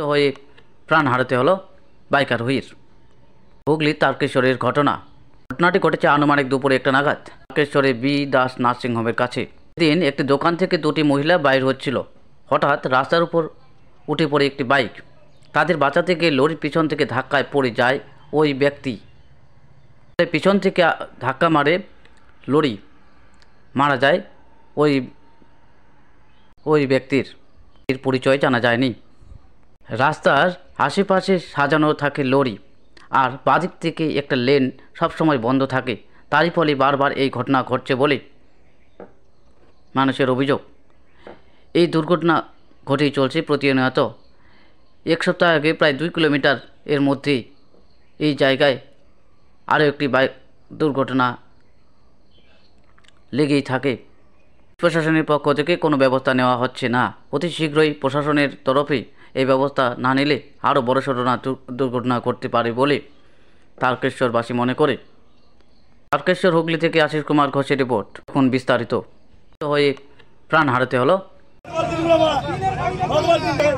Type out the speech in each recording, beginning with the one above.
হয়ে প্রাণ হারাতে হলো বাইক আরোহীর। হুগলি তারকেশ্বরের ঘটনাটি ঘটেছে আনুমানিক দুপুরে 1টা নাগাদ তারকেশ্বরে বি দাস নার্সিংহোমের কাছে। দিন একটি দোকান থেকে দুটি মহিলা বাইর হচ্ছিল। হঠাৎ রাস্তার উপর উঠে পড়ে একটি বাইক। তাদের বাঁচাতে গিয়ে লরির পিছন থেকে ধাক্কায় পড়ে যায় ওই ব্যক্তি। পিছন থেকে ধাক্কা মারে লরি, মারা যায় ওই ব্যক্তির পরিচয় জানা যায়নি। রাস্তার আশেপাশে সাজানো থাকে লরি, আর বাদিক থেকে একটা লেন সবসময় বন্ধ থাকে। তারই ফলে বারবার এই ঘটনা ঘটছে বলে মানুষের অভিযোগ। এই দুর্ঘটনা ঘটেই চলছে প্রতিনিয়ত। 1 সপ্তাহ আগে প্রায় 2 কিলোমিটার এর মধ্যেই এই জায়গায় আরও একটি বাইক দুর্ঘটনা লেগেই থাকে। প্রশাসনের পক্ষ থেকে কোনো ব্যবস্থা নেওয়া হচ্ছে না। অতি শীঘ্রই প্রশাসনের তরফে এই ব্যবস্থা না নিলে আরও বড়সড় দুর্ঘটনা ঘটতে পারে বলে তারকেশ্বরবাসী মনে করে। তারকেশ্বর হুগলি থেকে আশিস কুমার ঘোষের রিপোর্ট। এখন বিস্তারিত হয়ে প্রাণ হারাতে হলো।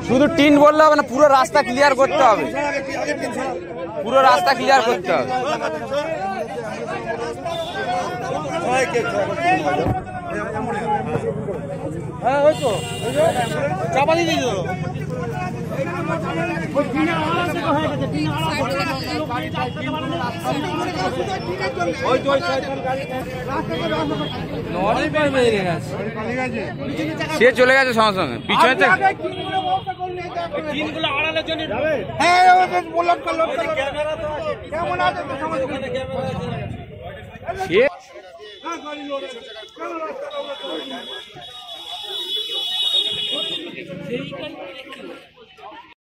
শুধু টিন বললে হবে না, পুরো রাস্তা ক্লিয়ার করতে হবে। পুরো রাস্তা ক্লিয়ার করতে হবে। হ্যাঁ ওই তো চাপা দিয়ে দিল। সে চলে গেছে সঙ্গে সঙ্গে পিছনে থেকে।